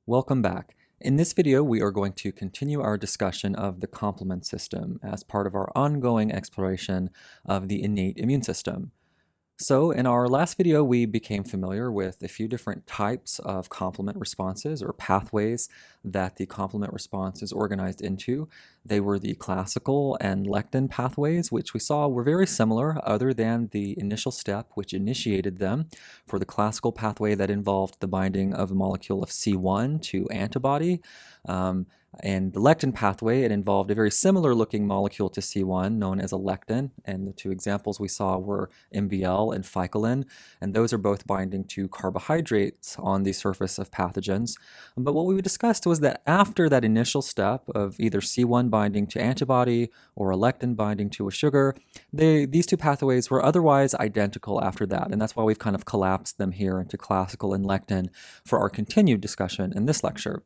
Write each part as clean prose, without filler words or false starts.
Welcome back. In this video, we are going to continue our discussion of the complement system as part of our ongoing exploration of the innate immune system. So in our last video, we became familiar with a few different types of complement responses or pathways that the complement response is organized into. They were the classical and lectin pathways, which we saw were very similar other than the initial step which initiated them. For the classical pathway, that involved the binding of a molecule of C1 to antibody. And the lectin pathway, it involved a very similar looking molecule to C1 known as a lectin, and the two examples we saw were MBL and ficalin, and those are both binding to carbohydrates on the surface of pathogens. But what we discussed was that after that initial step of either C1 binding to antibody or a lectin binding to a sugar, these two pathways were otherwise identical after that, and that's why we've kind of collapsed them here into classical and lectin for our continued discussion in this lecture.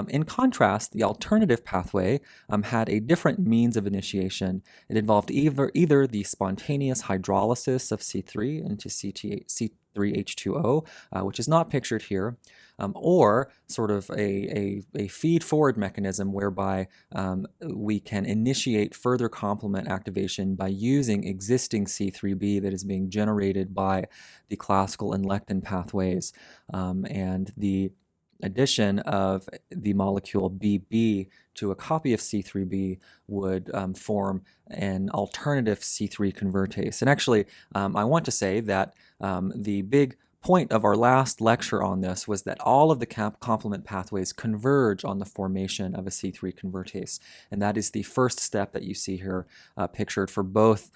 In contrast, the alternative pathway had a different means of initiation. It involved either the spontaneous hydrolysis of C3 into C3H2O, which is not pictured here, or sort of a feed-forward mechanism whereby we can initiate further complement activation by using existing C3b that is being generated by the classical and lectin pathways, and the addition of the molecule BB to a copy of C3b would form an alternative C3 convertase. And actually, I want to say that the big point of our last lecture on this was that all of the complement pathways converge on the formation of a C3 convertase. And that is the first step that you see here pictured for both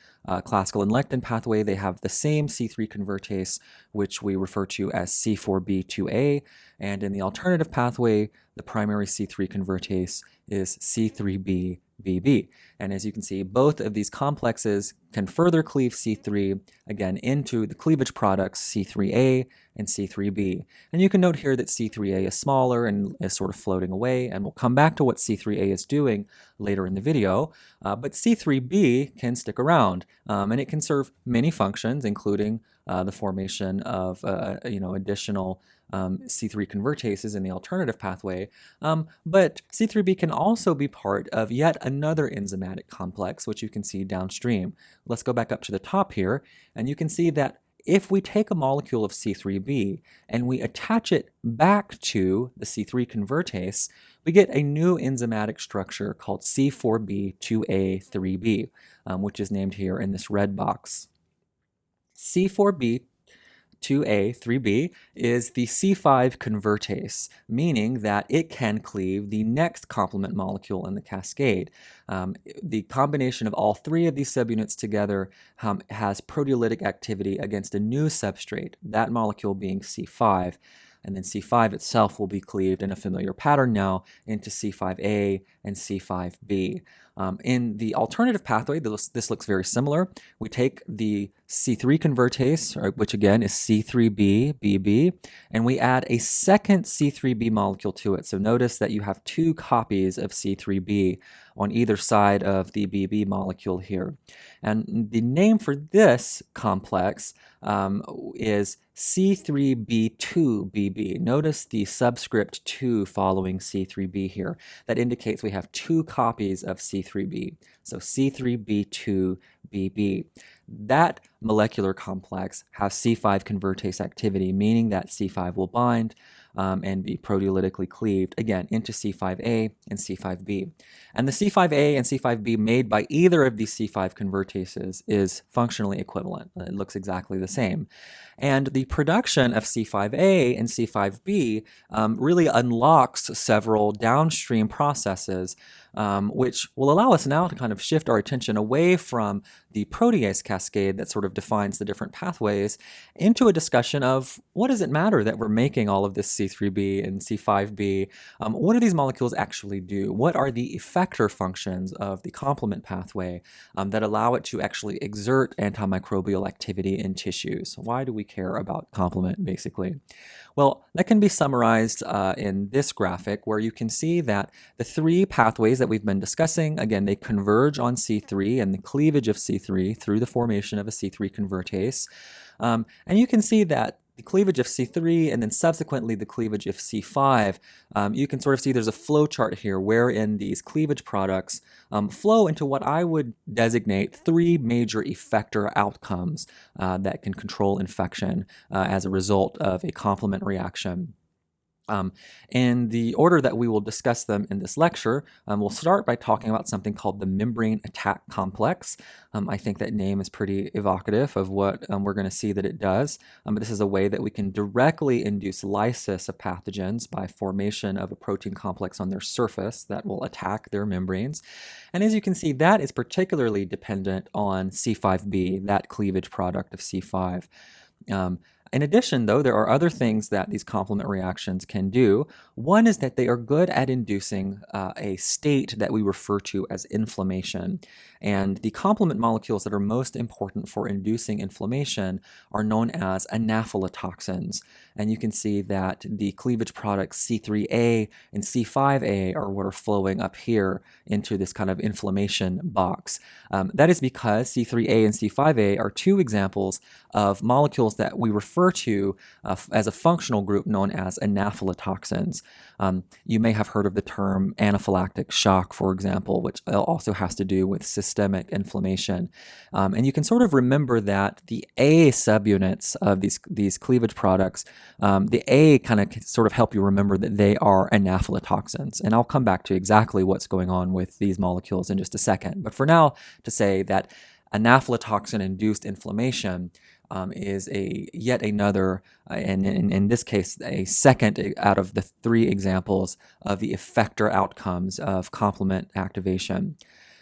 classical and lectin pathway. They have the same C3 convertase, which we refer to as C4b2A. And in the alternative pathway, the primary C3 convertase is C3b-BB. And as you can see, both of these complexes can further cleave C3, again, into the cleavage products C3A and C3b. And you can note here that C3A is smaller and is sort of floating away, and we'll come back to what C3A is doing later in the video. But C3b can stick around, and it can serve many functions, including the formation of additional C3 convertases in the alternative pathway, but C3b can also be part of yet another enzymatic complex, which you can see downstream. Let's go back up to the top here, and you can see that if we take a molecule of C3b and we attach it back to the C3 convertase, we get a new enzymatic structure called C4b2A3b, which is named here in this red box. C4b2A3b is the C5 convertase, meaning that it can cleave the next complement molecule in the cascade. The combination of all three of these subunits together has proteolytic activity against a new substrate, that molecule being C5. And then C5 itself will be cleaved in a familiar pattern now into C5a and C5b. In the alternative pathway, this looks very similar. We take the C3 convertase, which again is C3b-BB, and we add a second C3b molecule to it. So notice that you have two copies of C3b on either side of the BB molecule here. And the name for this complex is C3b2BB. Notice the subscript 2 following C3b here. That indicates we have two copies of C3b. So C3b2BB. That molecular complex has C5 convertase activity, meaning that C5 will bind and be proteolytically cleaved, again, into C5a and C5b. And the C5a and C5b made by either of these C5 convertases is functionally equivalent. It looks exactly the same. And the production of C5a and C5b really unlocks several downstream processes, which will allow us now to kind of shift our attention away from the protease cascade that sort of defines the different pathways into a discussion of what does it matter that we're making all of this C3b and C5b? What do these molecules actually do? What are the effector functions of the complement pathway that allow it to actually exert antimicrobial activity in tissues? Why do we care about complement, basically? Well, that can be summarized in this graphic where you can see that the three pathways that we've been discussing, again, they converge on C3 and the cleavage of C3 through the formation of a C3 convertase. And you can see that the cleavage of C3 and then subsequently the cleavage of C5, you can sort of see there's a flow chart here wherein these cleavage products flow into what I would designate three major effector outcomes that can control infection as a result of a complement reaction. In the order that we will discuss them in this lecture, we'll start by talking about something called the membrane attack complex. I think that name is pretty evocative of what we're going to see that it does. But this is a way that we can directly induce lysis of pathogens by formation of a protein complex on their surface that will attack their membranes. And as you can see, that is particularly dependent on C5b, that cleavage product of C5. In addition, though, there are other things that these complement reactions can do. One is that they are good at inducing a state that we refer to as inflammation. And the complement molecules that are most important for inducing inflammation are known as anaphylatoxins. And you can see that the cleavage products C3A and C5A are what are flowing up here into this kind of inflammation box. That is because C3A and C5A are two examples of molecules that we refer to as a functional group known as anaphylatoxins. You may have heard of the term anaphylactic shock, for example, which also has to do with systemic inflammation. And you can sort of remember that the A subunits of these cleavage products, the A kind of sort of help you remember that they are anaphylatoxins. And I'll come back to exactly what's going on with these molecules in just a second. But for now, to say that anaphylatoxin-induced inflammation is yet another, and in this case, a second out of the three examples of the effector outcomes of complement activation.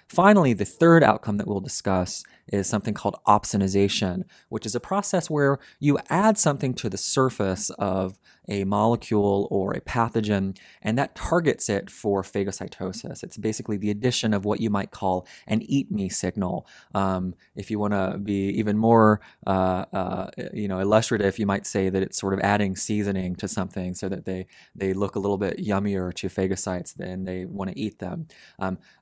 Finally, the third outcome that we'll discuss is something called opsonization, which is a process where you add something to the surface of a molecule or a pathogen, and that targets it for phagocytosis. It's basically the addition of what you might call an eat me signal. If you want to be even more illustrative, you might say that it's sort of adding seasoning to something so that they look a little bit yummier to phagocytes and they want to eat them.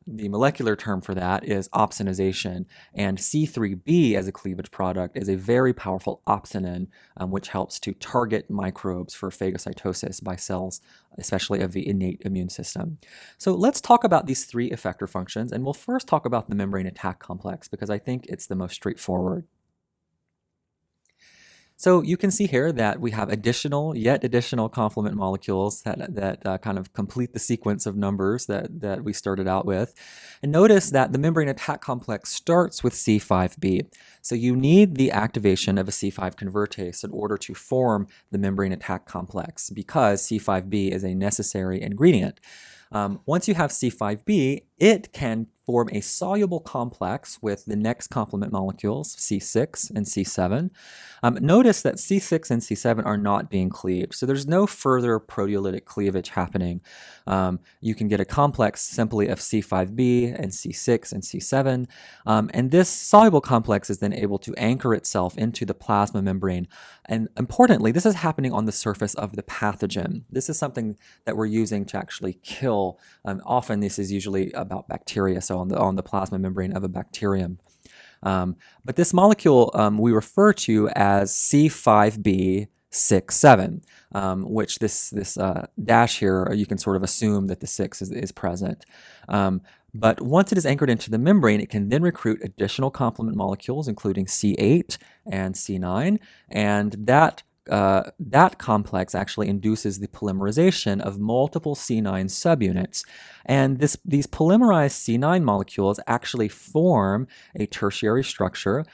The molecular term for that is opsonization, and C3b as a cleavage product is a very powerful opsonin, which helps to target microbes for phagocytosis by cells, especially of the innate immune system. So let's talk about these three effector functions, and we'll first talk about the membrane attack complex because I think it's the most straightforward. So you can see here that we have additional complement molecules that kind of complete the sequence of numbers that we started out with. And notice that the membrane attack complex starts with C5b. So you need the activation of a C5 convertase in order to form the membrane attack complex because C5b is a necessary ingredient. Once you have C5b, it can form a soluble complex with the next complement molecules, C6 and C7. Notice that C6 and C7 are not being cleaved, so there's no further proteolytic cleavage happening. You can get a complex simply of C5b and C6 and C7, and this soluble complex is then able to anchor itself into the plasma membrane. And importantly, this is happening on the surface of the pathogen. This is something that we're using to actually kill. Often this is usually about bacteria, so on the plasma membrane of a bacterium. But this molecule we refer to as C5b67, which this dash here, you can sort of assume that the 6 is present. But once it is anchored into the membrane, it can then recruit additional complement molecules, including C8 and C9, and that complex actually induces the polymerization of multiple C9 subunits. And these polymerized C9 molecules actually form a tertiary structure,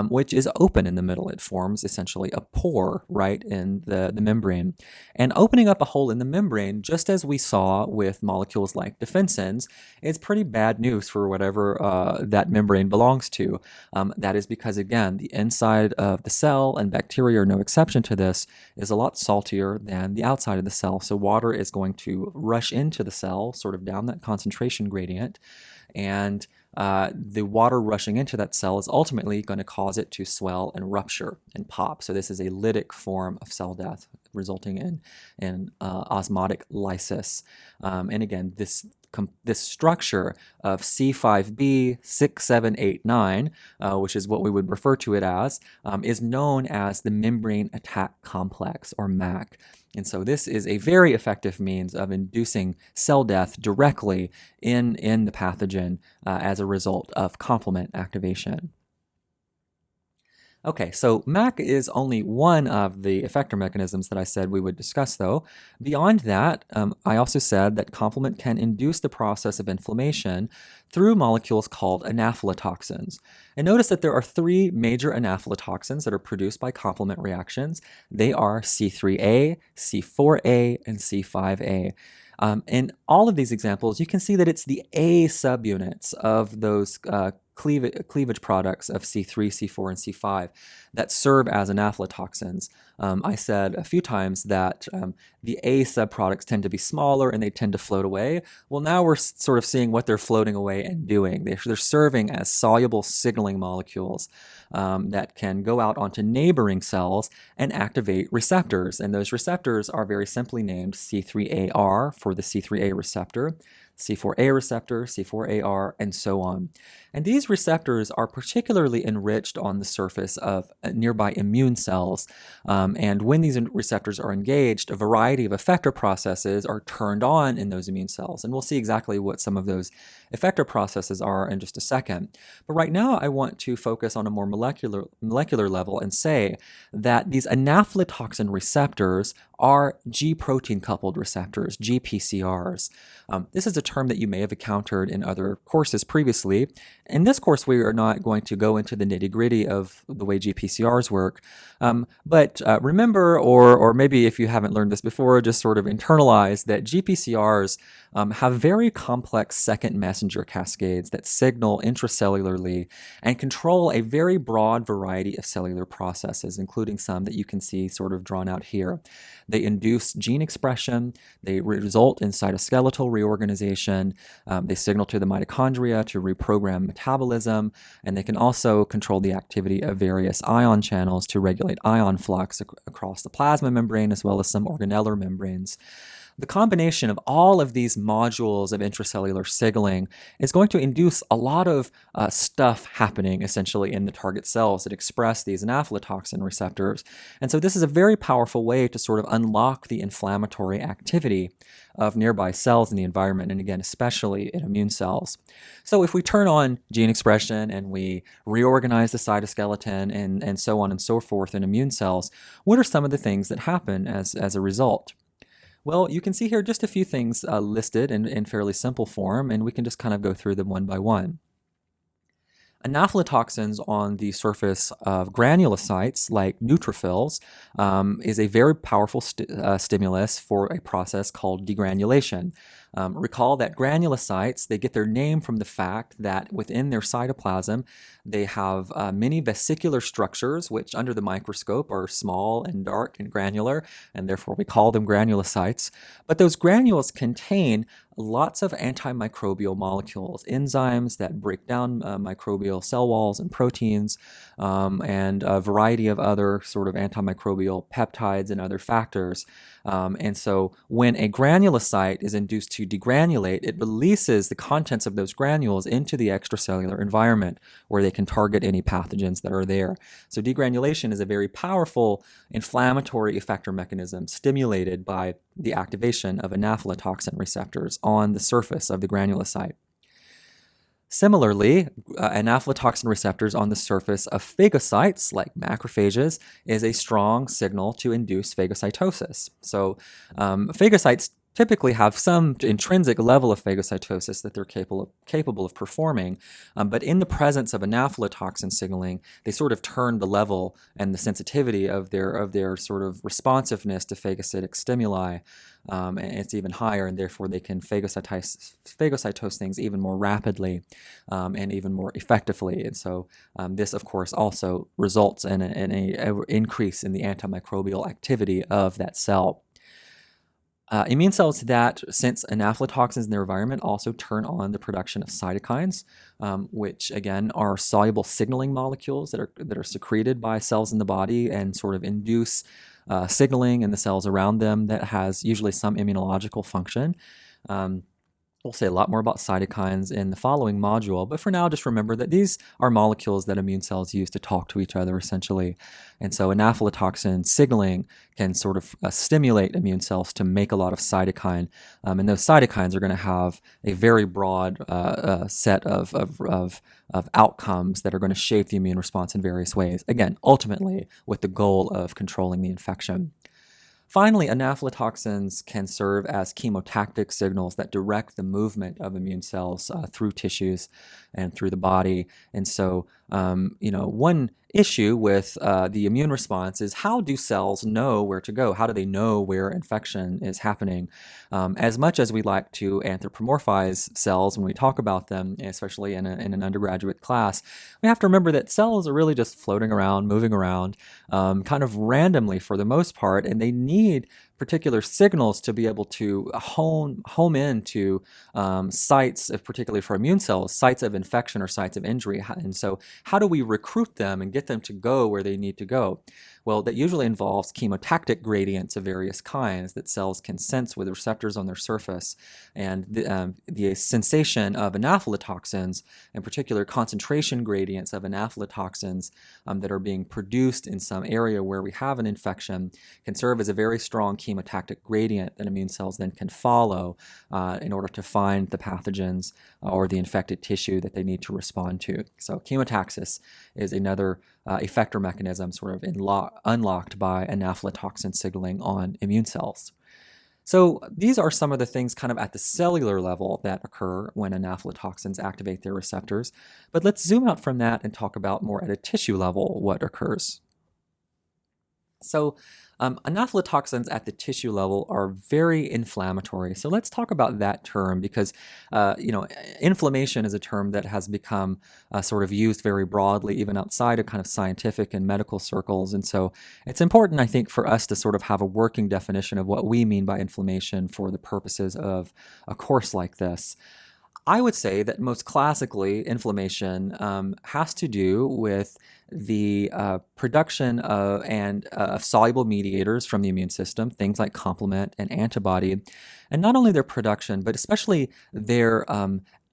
which is open in the middle. It forms essentially a pore right in the membrane. And opening up a hole in the membrane, just as we saw with molecules like defensins, is pretty bad news for whatever that membrane belongs to. That is because, again, the inside of the cell, and bacteria are no exception to this, is a lot saltier than the outside of the cell. So water is going to rush into the cell, sort of down that concentration gradient, and the water rushing into that cell is ultimately going to cause it to swell and rupture and pop. So this is a lytic form of cell death, resulting in osmotic lysis. And again, this structure of C5b 6789, which is what we would refer to it as, is known as the membrane attack complex, or MAC. And so this is a very effective means of inducing cell death directly in the pathogen as a result of complement activation. Okay, so MAC is only one of the effector mechanisms that I said we would discuss, though. Beyond that, I also said that complement can induce the process of inflammation through molecules called anaphylatoxins. And notice that there are three major anaphylatoxins that are produced by complement reactions. They are C3A, C4A, and C5A. In all of these examples, you can see that it's the A subunits of those cleavage products of C3, C4, and C5 that serve as anaphylatoxins. I said a few times that the A subproducts tend to be smaller and they tend to float away. Well, now we're sort of seeing what they're floating away and doing. They're serving as soluble signaling molecules that can go out onto neighboring cells and activate receptors. And those receptors are very simply named C3AR for the C3A receptor, C4A receptor, C4AR, and so on. And these receptors are particularly enriched on the surface of nearby immune cells. And when these receptors are engaged, a variety of effector processes are turned on in those immune cells. And we'll see exactly what some of those effector processes are in just a second. But right now, I want to focus on a more molecular level and say that these anaphylatoxin receptors are G protein coupled receptors, GPCRs. This is a term that you may have encountered in other courses previously. In this course, we are not going to go into the nitty-gritty of the way GPCRs work, but remember, or maybe if you haven't learned this before, just sort of internalize that GPCRs have very complex second messenger cascades that signal intracellularly and control a very broad variety of cellular processes, including some that you can see sort of drawn out here. They induce gene expression, they result in cytoskeletal reorganization, they signal to the mitochondria to reprogram metabolism, and they can also control the activity of various ion channels to regulate ion flux across the plasma membrane as well as some organellar membranes. The combination of all of these modules of intracellular signaling is going to induce a lot of stuff happening essentially in the target cells that express these anaphylatoxin receptors. And so this is a very powerful way to sort of unlock the inflammatory activity of nearby cells in the environment, and again, especially in immune cells. So if we turn on gene expression and we reorganize the cytoskeleton and so on and so forth in immune cells, what are some of the things that happen as a result? Well, you can see here just a few things listed in fairly simple form, and we can just kind of go through them one by one. Anaphylatoxins on the surface of granulocytes, like neutrophils, is a very powerful stimulus for a process called degranulation. Recall that granulocytes, they get their name from the fact that within their cytoplasm, they have many vesicular structures, which under the microscope are small and dark and granular, and therefore we call them granulocytes. But those granules contain lots of antimicrobial molecules, enzymes that break down microbial cell walls and proteins, and a variety of other sort of antimicrobial peptides and other factors. And so when a granulocyte is induced to degranulate, it releases the contents of those granules into the extracellular environment where they can target any pathogens that are there. So degranulation is a very powerful inflammatory effector mechanism stimulated by the activation of anaphylatoxin receptors on the surface of the granulocyte. Similarly, anaphylatoxin receptors on the surface of phagocytes, like macrophages, is a strong signal to induce phagocytosis. So phagocytes typically have some intrinsic level of phagocytosis that they're capable of performing, but in the presence of anaphylatoxin signaling, they sort of turn the level and the sensitivity of their sort of responsiveness to phagocytic stimuli. And it's even higher, and therefore they can phagocytose things even more rapidly and even more effectively. And so this, of course, also results in an increase in the antimicrobial activity of that cell. Immune cells that sense anaphylatoxins in their environment also turn on the production of cytokines, which again are soluble signaling molecules that are secreted by cells in the body and sort of induce signaling in the cells around them that has usually some immunological function. Um, We'll say a lot more about cytokines in the following module, but for now, just remember that these are molecules that immune cells use to talk to each other, essentially. And so anaphylatoxin signaling can sort of stimulate immune cells to make a lot of cytokine, and those cytokines are going to have a very broad set of outcomes that are going to shape the immune response in various ways. Again, ultimately, with the goal of controlling the infection. Finally, anaphylatoxins can serve as chemotactic signals that direct the movement of immune cells through tissues and through the body. And so, one issue with the immune response is, how do cells know where to go? How do they know where infection is happening? As much as we like to anthropomorphize cells when we talk about them, especially in an undergraduate class, we have to remember that cells are really just floating around, moving around, kind of randomly for the most part, and they need particular signals to be able to home into sites, particularly for immune cells, sites of infection or sites of injury. And so how do we recruit them and get them to go where they need to go? Well, that usually involves chemotactic gradients of various kinds that cells can sense with receptors on their surface. And the sensation of anaphylatoxins, in particular concentration gradients of anaphylatoxins that are being produced in some area where we have an infection, can serve as a very strong chemotactic gradient that immune cells then can follow in order to find the pathogens or the infected tissue that they need to respond to. So chemotaxis is another effector mechanism sort of unlocked by anaphylatoxin signaling on immune cells. So these are some of the things kind of at the cellular level that occur when anaphylatoxins activate their receptors. But let's zoom out from that and talk about more at a tissue level what occurs. So anaphylatoxins at the tissue level are very inflammatory. So let's talk about that term because, inflammation is a term that has become sort of used very broadly, even outside of kind of scientific and medical circles. And so it's important, I think, for us to sort of have a working definition of what we mean by inflammation for the purposes of a course like this. I would say that most classically, inflammation has to do with the production of soluble mediators from the immune system, things like complement and antibody, and not only their production, but especially their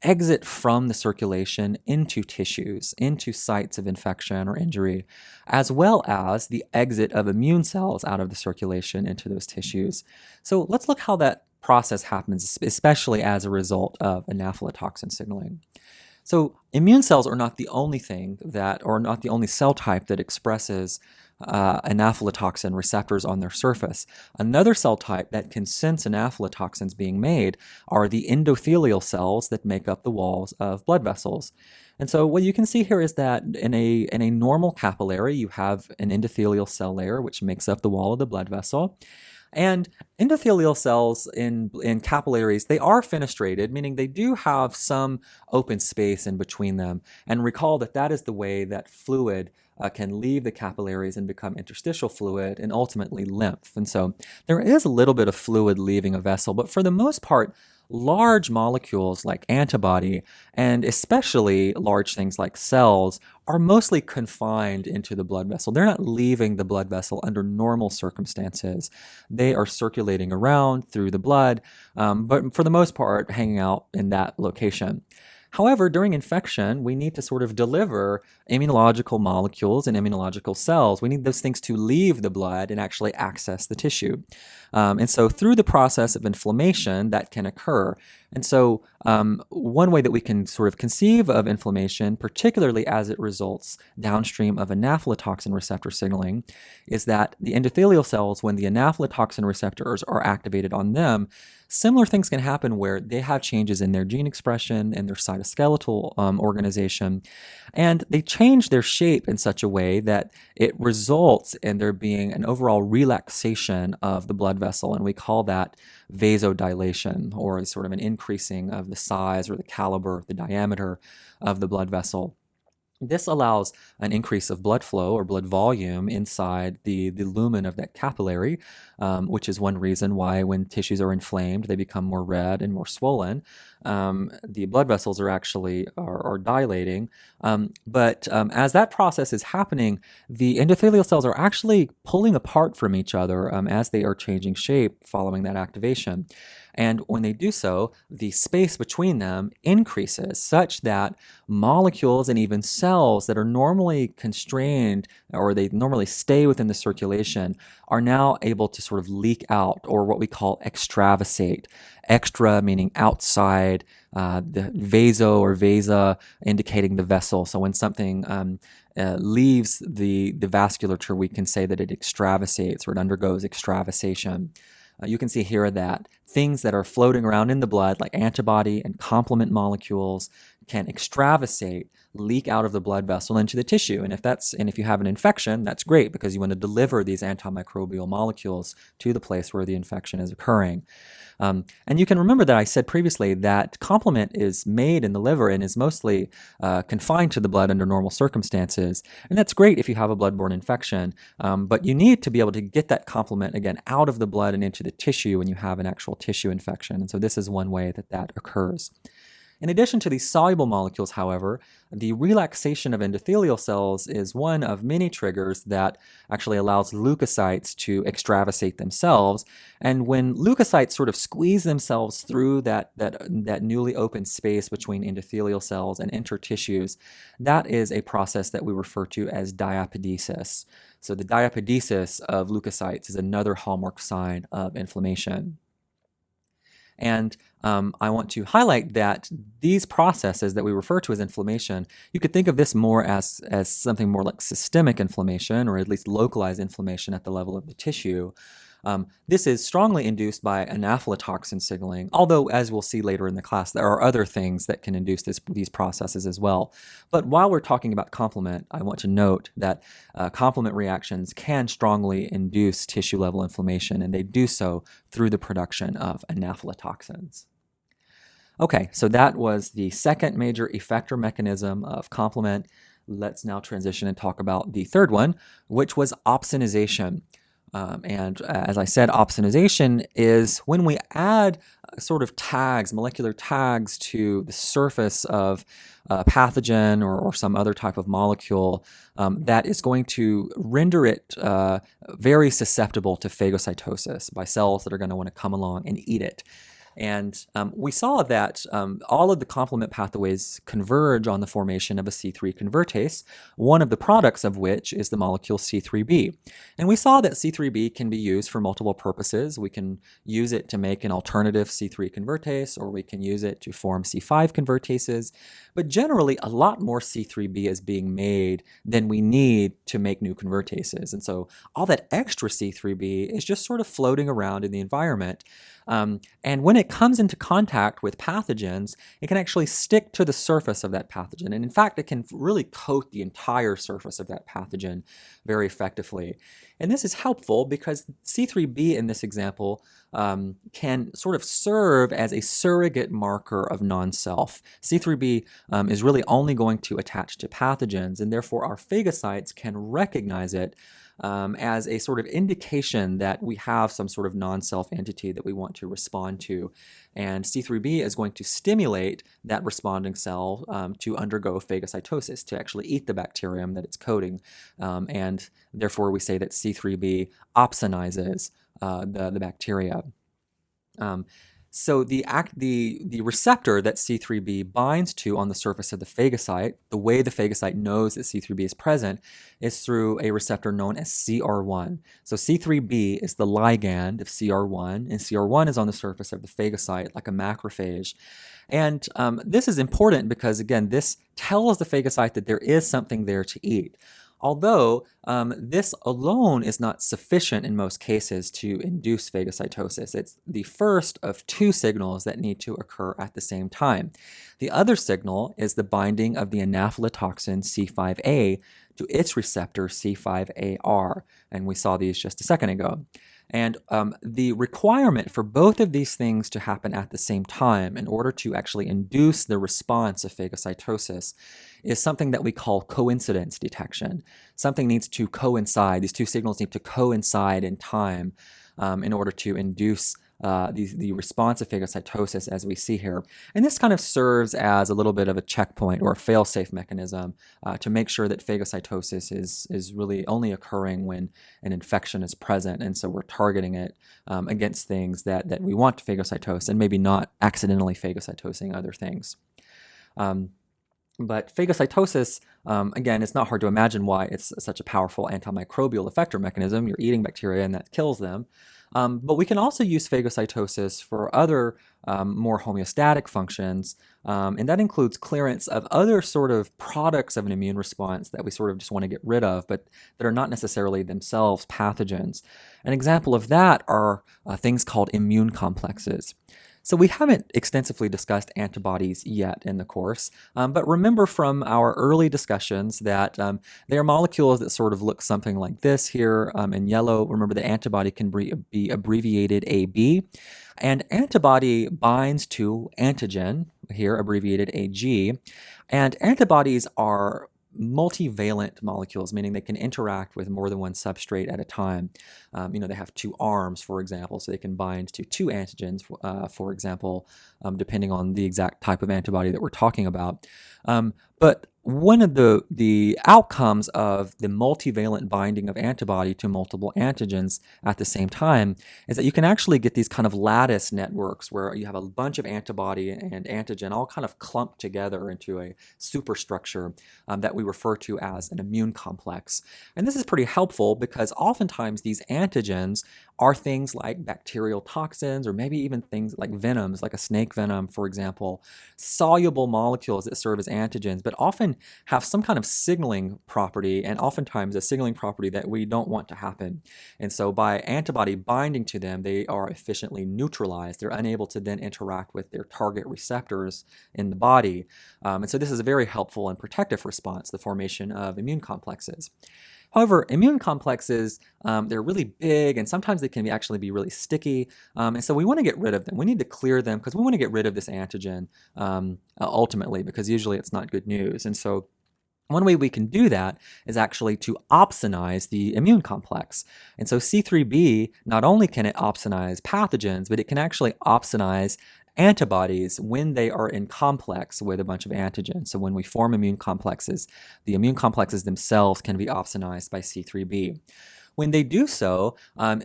exit from the circulation into tissues, into sites of infection or injury, as well as the exit of immune cells out of the circulation into those tissues. So let's look how that process happens, especially as a result of anaphylatoxin signaling. So immune cells are not the only thing that, or not the only cell type that expresses anaphylatoxin receptors on their surface. Another cell type that can sense anaphylatoxins being made are the endothelial cells that make up the walls of blood vessels. And so what you can see here is that in a normal capillary, you have an endothelial cell layer which makes up the wall of the blood vessel. And endothelial cells in capillaries, they are fenestrated, meaning they do have some open space in between them. And recall that that is the way that fluid can leave the capillaries and become interstitial fluid and ultimately lymph. And so there is a little bit of fluid leaving a vessel, but for the most part, large molecules like antibody and especially large things like cells are mostly confined into the blood vessel. They're not leaving the blood vessel under normal circumstances. They are circulating around through the blood, but for the most part, hanging out in that location. However, during infection, we need to sort of deliver immunological molecules and immunological cells. We need those things to leave the blood and actually access the tissue. And so through the process of inflammation, that can occur. And so one way that we can sort of conceive of inflammation, particularly as it results downstream of anaphylatoxin receptor signaling, is that the endothelial cells, when the anaphylatoxin receptors are activated on them, similar things can happen where they have changes in their gene expression and their cytoskeletal organization, and they change their shape in such a way that it results in there being an overall relaxation of the blood vessel, and we call that vasodilation, or sort of an increasing of the size or the caliber, the diameter of the blood vessel. This allows an increase of blood flow or blood volume inside the lumen of that capillary, which is one reason why when tissues are inflamed, they become more red and more swollen. The blood vessels are actually are dilating. But as that process is happening, the endothelial cells are actually pulling apart from each other as they are changing shape following that activation. And when they do so, the space between them increases such that molecules and even cells that are normally constrained or they normally stay within the circulation are now able to sort of leak out, or what we call extravasate. Extra meaning outside, the vaso or vasa indicating the vessel. So when something leaves the vasculature, we can say that it extravasates or it undergoes extravasation. You can see here that things that are floating around in the blood, like antibody and complement molecules, can extravasate, leak out of the blood vessel into the tissue. And if you have an infection, that's great because you want to deliver these antimicrobial molecules to the place where the infection is occurring. And you can remember that I said previously that complement is made in the liver and is mostly confined to the blood under normal circumstances. And that's great if you have a bloodborne infection, but you need to be able to get that complement again out of the blood and into the tissue when you have an actual tissue infection. And so this is one way that that occurs. In addition to these soluble molecules, however, the relaxation of endothelial cells is one of many triggers that actually allows leukocytes to extravasate themselves. And when leukocytes sort of squeeze themselves through that newly opened space between endothelial cells and enter tissues, that is a process that we refer to as diapedesis. So the diapedesis of leukocytes is another hallmark sign of inflammation. And I want to highlight that these processes that we refer to as inflammation, you could think of this more as something more like systemic inflammation, or at least localized inflammation at the level of the tissue. This is strongly induced by anaphylatoxin signaling, although as we'll see later in the class, there are other things that can induce these processes as well. But while we're talking about complement, I want to note that complement reactions can strongly induce tissue level inflammation, and they do so through the production of anaphylatoxins. Okay, so that was the second major effector mechanism of complement. Let's now transition and talk about the third one, which was opsonization. And as I said, opsonization is when we add sort of tags, molecular tags to the surface of a pathogen or some other type of molecule that is going to render it very susceptible to phagocytosis by cells that are going to want to come along and eat it. And we saw that all of the complement pathways converge on the formation of a C3 convertase, one of the products of which is the molecule C3b. And we saw that C3b can be used for multiple purposes. We can use it to make an alternative C3 convertase, or we can use it to form C5 convertases. But generally, a lot more C3b is being made than we need to make new convertases. And so all that extra C3b is just sort of floating around in the environment. And when it comes into contact with pathogens, it can actually stick to the surface of that pathogen. And in fact, it can really coat the entire surface of that pathogen very effectively. And this is helpful because C3b in this example can sort of serve as a surrogate marker of non-self. C3b is really only going to attach to pathogens, and therefore our phagocytes can recognize it as a sort of indication that we have some sort of non-self entity that we want to respond to. And C3b is going to stimulate that responding cell to undergo phagocytosis, to actually eat the bacterium that it's coating. And therefore we say that C3b opsonizes the bacteria. So the receptor that C3b binds to on the surface of the phagocyte, the way the phagocyte knows that C3b is present, is through a receptor known as CR1. So C3b is the ligand of CR1, and CR1 is on the surface of the phagocyte like a macrophage. And this is important because, again, this tells the phagocyte that there is something there to eat. Although this alone is not sufficient in most cases to induce phagocytosis. It's the first of two signals that need to occur at the same time. The other signal is the binding of the anaphylatoxin C5a to its receptor C5AR, and we saw these just a second ago. And the requirement for both of these things to happen at the same time in order to actually induce the response of phagocytosis is something that we call coincidence detection. Something needs to coincide, these two signals need to coincide in time in order to induce the response of phagocytosis as we see here. And this kind of serves as a little bit of a checkpoint or a fail-safe mechanism to make sure that phagocytosis is really only occurring when an infection is present. And so we're targeting it against things that we want to phagocytose and maybe not accidentally phagocytosing other things. But phagocytosis, again, it's not hard to imagine why it's such a powerful antimicrobial effector mechanism. You're eating bacteria and that kills them. But we can also use phagocytosis for other more homeostatic functions, and that includes clearance of other sort of products of an immune response that we sort of just want to get rid of, but that are not necessarily themselves pathogens. An example of that are things called immune complexes. So we haven't extensively discussed antibodies yet in the course, but remember from our early discussions that they are molecules that sort of look something like this here in yellow. Remember the antibody can be abbreviated AB, and antibody binds to antigen, here abbreviated AG, and antibodies are multivalent molecules, meaning they can interact with more than one substrate at a time. They have two arms, for example, so they can bind to two antigens, for example, depending on the exact type of antibody that we're talking about. But one of the outcomes of the multivalent binding of antibody to multiple antigens at the same time is that you can actually get these kind of lattice networks where you have a bunch of antibody and antigen all kind of clumped together into a superstructure that we refer to as an immune complex. And this is pretty helpful because oftentimes these antigens are things like bacterial toxins or maybe even things like venoms, like a snake venom, for example, soluble molecules that serve as antigens, but often have some kind of signaling property, and oftentimes a signaling property that we don't want to happen. And so by antibody binding to them, they are efficiently neutralized. They're unable to then interact with their target receptors in the body. And so this is a very helpful and protective response, the formation of immune complexes. However, immune complexes, they're really big, and sometimes they can actually be really sticky, and so we want to get rid of them. We need to clear them because we want to get rid of this antigen ultimately, because usually it's not good news. And so one way we can do that is actually to opsonize the immune complex. And so C3b, not only can it opsonize pathogens, but it can actually opsonize antibodies when they are in complex with a bunch of antigens. So when we form immune complexes, the immune complexes themselves can be opsonized by C3b. When they do so,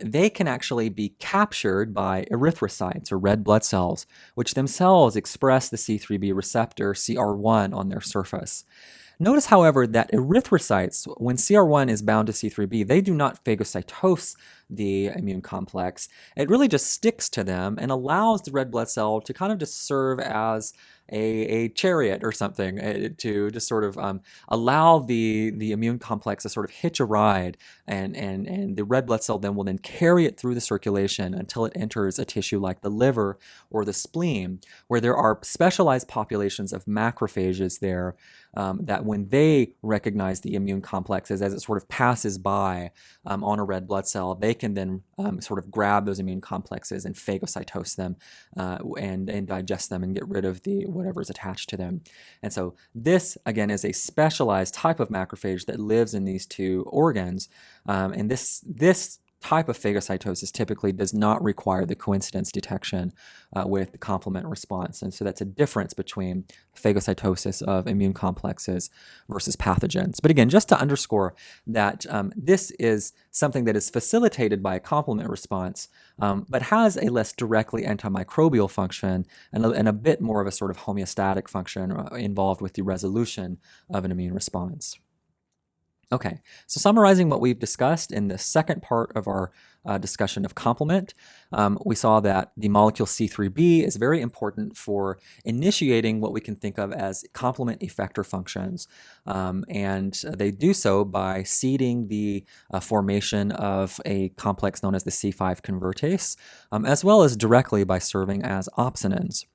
they can actually be captured by erythrocytes or red blood cells, which themselves express the C3b receptor CR1 on their surface. Notice, however, that erythrocytes, when CR1 is bound to C3b, they do not phagocytose the immune complex. It really just sticks to them and allows the red blood cell to kind of just serve as a chariot or something to just sort of allow the immune complex to sort of hitch a ride, and the red blood cell then will then carry it through the circulation until it enters a tissue like the liver or the spleen, where there are specialized populations of macrophages there that when they recognize the immune complexes as it sort of passes by on a red blood cell, they can then sort of grab those immune complexes and phagocytose them and digest them and get rid of whatever's attached to them. And so this, again, is a specialized type of macrophage that lives in these two organs. And this type of phagocytosis typically does not require the coincidence detection with the complement response. And so that's a difference between phagocytosis of immune complexes versus pathogens. But again, just to underscore that this is something that is facilitated by a complement response, but has a less directly antimicrobial function and a bit more of a sort of homeostatic function involved with the resolution of an immune response. Okay, so summarizing what we've discussed in the second part of our discussion of complement, we saw that the molecule C3b is very important for initiating what we can think of as complement effector functions, and they do so by seeding the formation of a complex known as the C5 convertase, as well as directly by serving as opsonins.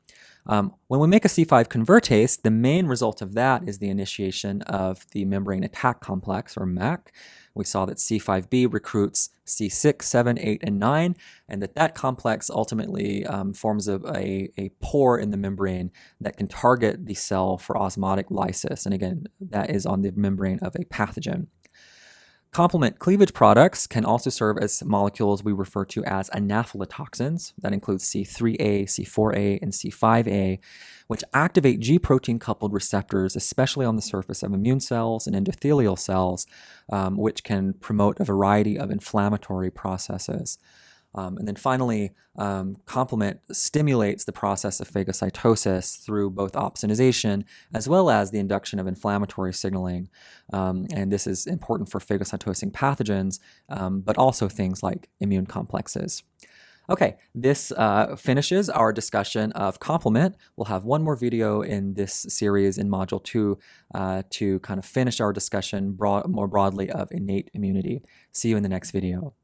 When we make a C5 convertase, the main result of that is the initiation of the membrane attack complex, or MAC. We saw that C5b recruits C6, 7, 8, and 9, and that complex ultimately forms a pore in the membrane that can target the cell for osmotic lysis. And again, that is on the membrane of a pathogen. Complement cleavage products can also serve as molecules we refer to as anaphylatoxins. That includes C3A, C4A, and C5A, which activate G protein coupled receptors, especially on the surface of immune cells and endothelial cells, which can promote a variety of inflammatory processes. And then finally, complement stimulates the process of phagocytosis through both opsonization as well as the induction of inflammatory signaling. And this is important for phagocytosing pathogens, but also things like immune complexes. Okay, this finishes our discussion of complement. We'll have one more video in this series in Module 2 to kind of finish our discussion more broadly of innate immunity. See you in the next video.